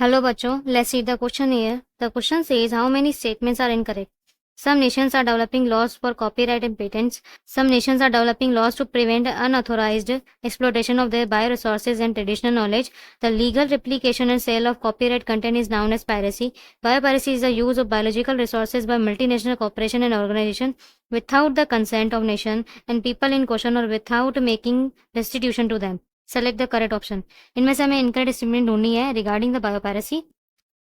Hello, bachcho. Let's see the question here. The question says how many statements are incorrect. Some nations are developing laws for copyright and patents. Some nations are developing laws to prevent unauthorized exploitation of their bioresources and traditional knowledge. The legal replication and sale of copyright content is known as piracy. Biopiracy is the use of biological resources by multinational corporation and organization without the consent of nation and people in question or without making restitution to them. Select the correct option. इनमें से हमें incorrect statement ढूंढनी है regarding the biopiracy.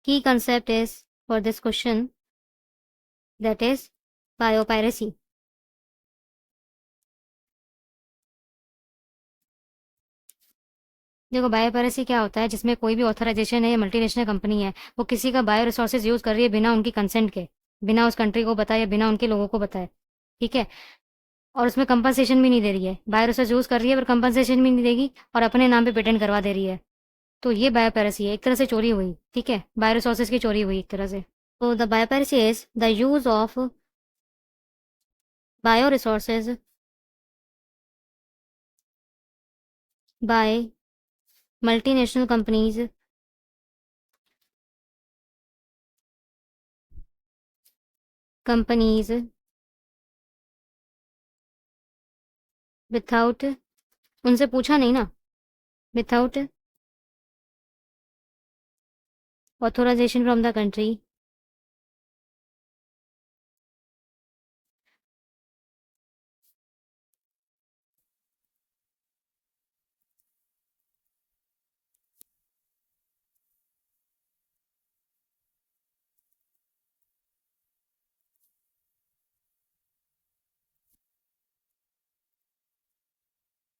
की concept is for this question that is biopiracy. देखो biopiracy क्या होता है, जिसमें कोई भी ऑथराइजेशन है या मल्टीनेशनल कंपनी है वो किसी का बायो रिसोर्सेज यूज कर रही है बिना उनकी कंसेंट के, बिना उस कंट्री को बताए, बिना उनके लोगों को बताए। ठीक है, और उसमें कंपनसेशन भी नहीं दे रही है। बायो रिसोर्स यूज कर रही है पर कंपनसेशन भी नहीं देगी और अपने नाम पे पेटेंट करवा दे रही है। तो ये बायोपायरेसी है, एक तरह से चोरी हुई। ठीक है, बायो रिसोर्सेज की चोरी हुई एक तरह से। तो the biopiracy is the use of bio resources by multinational companies without, उनसे पूछा नहीं ना, without authorisation from the country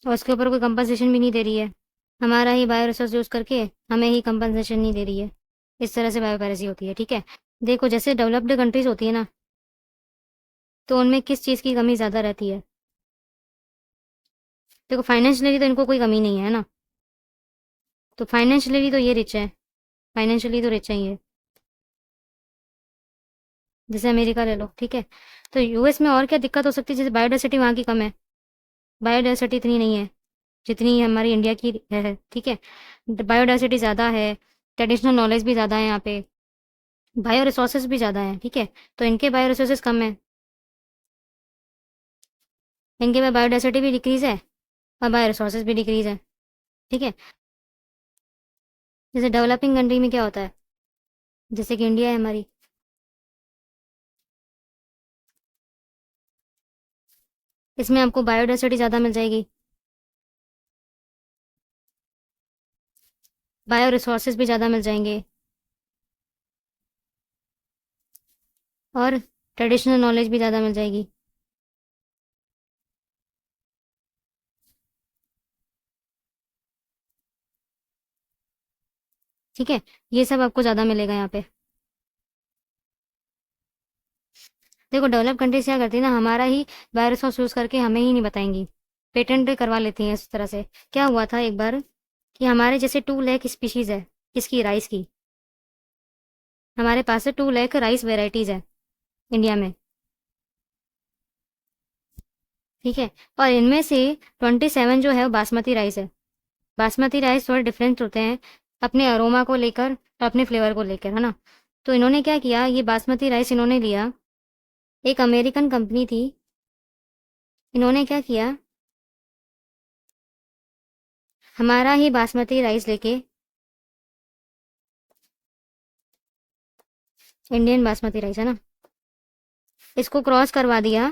और उसके ऊपर कोई कंपनसेशन भी नहीं दे रही है। हमारा ही बायो रिसोर्स यूज करके हमें ही कंपनसेशन नहीं दे रही है। इस तरह से बायोपायरेसी होती है। ठीक है, देखो जैसे डेवलप्ड कंट्रीज होती है ना, तो उनमें किस चीज़ की कमी ज़्यादा रहती है। देखो फाइनेंशियली तो इनको कोई कमी नहीं है ना, तो फाइनेंशियली तो ये रिच है, फाइनेंशियली तो रिच है ये। जैसे अमेरिका ले लो। ठीक है, तो यूएस में और क्या दिक्कत हो सकती है, जैसे बायोडाइवर्सिटी वहाँ की कम है, बायोडाइवर्सिटी इतनी नहीं है जितनी हमारी इंडिया की है। ठीक है, बायोडाइवर्सिटी ज़्यादा है, ट्रेडिशनल नॉलेज भी ज़्यादा है यहाँ पे, बायो रिसोर्सेज भी ज़्यादा है। ठीक है, तो इनके बायो रिसोर्सेज कम है, इनके में बायोडाइवर्सिटी भी डिक्रीज है और बायो रिसोर्सेज भी डिक्रीज है। ठीक है, जैसे डेवलपिंग कंट्री में क्या होता है, जैसे कि इंडिया है हमारी, इसमें आपको बायोडाइवर्सिटी ज़्यादा मिल जाएगी, बायो रिसोर्सेज भी ज़्यादा मिल जाएंगे और ट्रेडिशनल नॉलेज भी ज़्यादा मिल जाएगी। ठीक है, ये सब आपको ज़्यादा मिलेगा यहाँ पे। देखो डेवलप कंट्रीज क्या करती है ना, हमारा ही बायो रिसोर्स यूज़ करके हमें ही नहीं बताएंगी, पेटेंट करवा लेती हैं इस तरह से। क्या हुआ था एक बार कि हमारे जैसे 2 लाख स्पीशीज़ है, किसकी, राइस की। हमारे पास से 2 लाख राइस वेराइटीज़ है इंडिया में। ठीक है, और इनमें से 27 जो है वो बासमती राइस है। बासमती राइस थोड़े डिफरेंट होते हैं अपने अरोमा को लेकर और अपने फ्लेवर को लेकर, है ना। तो इन्होंने क्या किया, ये बासमती राइस इन्होंने लिया, एक अमेरिकन कंपनी थी, इन्होंने क्या किया, हमारा ही बासमती राइस लेके, इंडियन बासमती राइस है ना, इसको क्रॉस करवा दिया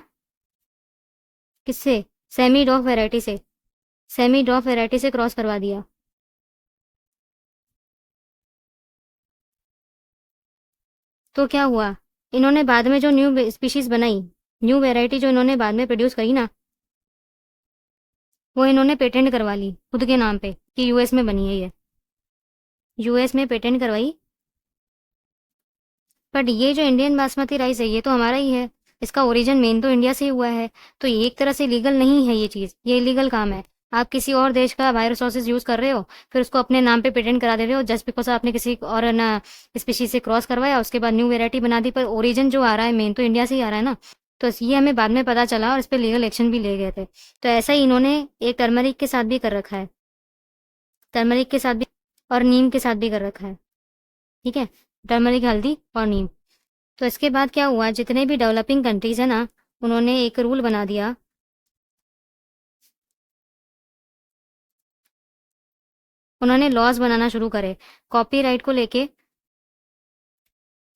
किससे, सेमी डॉक वैरायटी से, सेमी डॉक वैरायटी से क्रॉस करवा दिया। तो क्या हुआ, इन्होंने बाद में जो न्यू स्पीशीज बनाई, न्यू वैरायटी जो इन्होंने बाद में प्रोड्यूस करी ना, वो इन्होंने पेटेंट करवा ली खुद के नाम पे कि यूएस में बनी है ये, यूएस में पेटेंट करवाई। बट ये जो इंडियन बासमती राइस है ये तो हमारा ही है, इसका ओरिजिन मेन तो इंडिया से ही हुआ है, तो ये एक तरह से लीगल नहीं है ये चीज़, ये इलीगल काम है। आप किसी और देश का बायो रिसोर्सेज यूज़ कर रहे हो, फिर उसको अपने नाम पे पेटेंट करा दे रहे हो जस्ट बिकॉज आपने किसी और ना स्पीशीज से क्रॉस करवाया, उसके बाद न्यू वेरायटी बना दी, पर ओरिजिन जो आ रहा है मेन तो इंडिया से ही आ रहा है ना। तो ये हमें बाद में पता चला और इस पर लीगल एक्शन भी ले गए थे। तो ऐसा ही इन्होंने एक टर्मरिक के साथ भी कर रखा है, टर्मरिक के साथ भी और नीम के साथ भी कर रखा है। ठीक है, टर्मरिक, हल्दी और नीम। तो इसके बाद क्या हुआ, जितने भी डेवलपिंग कंट्रीज है ना, उन्होंने एक रूल बना दिया, उन्होंने लॉज बनाना शुरू करे कॉपीराइट को लेके,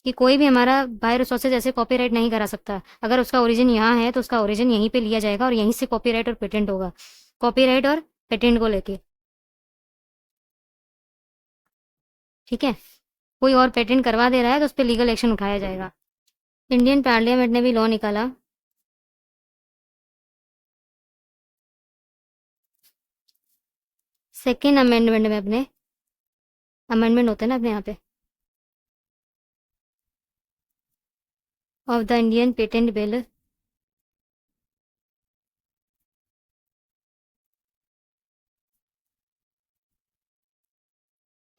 कि कोई भी हमारा बायो रिसोर्सेज ऐसे कॉपीराइट नहीं करा सकता। अगर उसका ओरिजिन यहाँ है तो उसका ओरिजिन यहीं पे लिया जाएगा और यहीं से कॉपीराइट और पेटेंट होगा। कॉपीराइट और पेटेंट को लेके, ठीक है, कोई और पेटेंट करवा दे रहा है तो उस पर लीगल एक्शन उठाया जाएगा। इंडियन पार्लियामेंट ने भी लॉ निकाला, सेकेंड अमेंडमेंट में, अपने अमेंडमेंट होते हैं ना अपने यहाँ पे, of the Indian patent bill,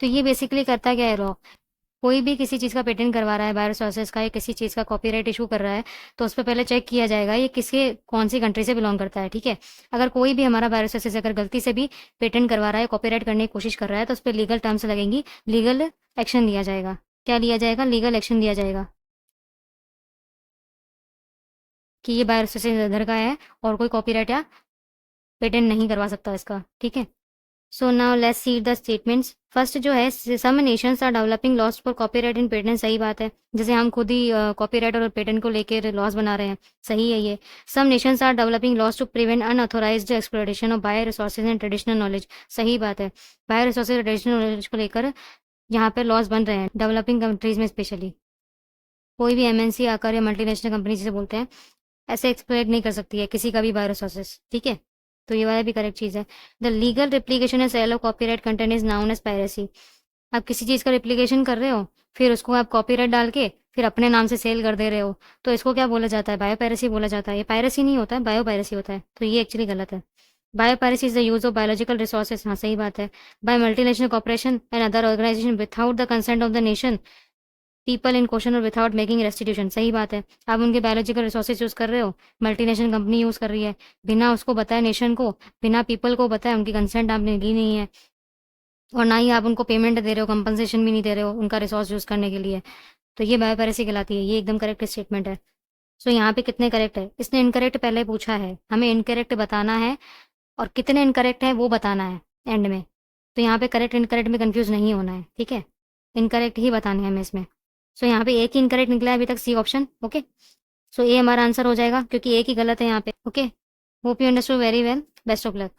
तो ये बेसिकली करता क्या है लॉ, कोई भी किसी चीज़ का पेटेंट करवा रहा है, बायो रिसोर्सेज का, या किसी चीज़ का कॉपीराइट इशू कर रहा है, तो उस पर पहले चेक किया जाएगा ये किसके, कौन सी कंट्री से बिलोंग करता है। ठीक है, अगर कोई भी हमारा बायो रिसोर्सेज अगर गलती से भी पेटेंट करवा रहा है, कॉपीराइट करने की कोशिश कर रहा है, तो उस पर लीगल टर्म्स लगेंगी, लीगल एक्शन लिया जाएगा। क्या लिया जाएगा, लीगल एक्शन लिया जाएगा कि ये बायो रिसोर्सेज इधर का है और कोई कॉपीराइट या पेटेंट नहीं करवा सकता इसका। ठीक है, so now let's see the statements. First जो है, some nations are developing laws for copyright and patent, सही बात है, जैसे हम खुद ही कॉपीराइट और पेटेंट को लेकर लॉज बना रहे हैं, सही है ये। Some nations are developing laws to prevent unauthorized exploitation of bio resources and traditional knowledge, सही बात है, बायो रिसोर्सेज और ट्रेडिशनल नॉलेज को लेकर यहाँ पे लॉज बन रहे हैं डेवलपिंग कंट्रीज में स्पेशली। कोई भी एमएनसी आकर या मल्टीनेशनल कंपनी जिसे बोलते हैं, ऐसे एक्सप्लॉइट नहीं कर सकती है किसी का भी बायो रिसोर्सेज। ठीक है, तो ये वाला भी करेक्ट चीज़ है। The legal replication and sale of copyright content is known as piracy. आप किसी चीज़ का रिप्लीकेशन कर रहे हो, फिर उसको आप कॉपीराइट डाल के फिर अपने नाम से सेल कर दे रहे हो, तो इसको क्या बोला जाता है, बायो पायरेसी बोला जाता है। ये पायरेसी नहीं होता है, बायो पायरेसी होता है, तो ये एक्चुअली गलत है। Bio piracy is the use of biological resources, हाँ सही बात है, by multinational corporation and other organisation without the consent of the nation people in question और विदाउट मेकिंग रेस्टिट्यूशन, सही बात है। आप उनके बायोलॉजिकल रिसोर्सेज यूज़ कर रहे हो, मल्टीनेशनल कंपनी यूज़ कर रही है, बिना उसको बताए नेशन को, बिना पीपल को बताए, उनकी कंसेंट आपने ली नहीं है, और ना ही आप उनको पेमेंट दे रहे हो, कंपनसेशन भी नहीं दे रहे हो उनका रिसोर्स यूज़ करने के लिए, तो ये बायोपायरेसी कहलाती है। ये एकदम करेक्ट स्टेटमेंट है। सो यहाँ पे कितने करेक्ट है, इसने इनकरेक्ट पहले पूछा है, हमें इनकरेक्ट बताना है और कितने इनकरेक्ट है वो बताना है एंड में। तो यहाँ पे करेक्ट इनकरेक्ट में कंफ्यूज नहीं होना है, ठीक है, इनकरेक्ट ही बताने हैं हमें इसमें। सो यहाँ पे एक ही इनकरेक्ट निकला है अभी तक, सी ऑप्शन। ओके, सो ए हमारा आंसर हो जाएगा क्योंकि एक ही गलत है यहाँ पे। Okay, hope you understood very well, best of luck.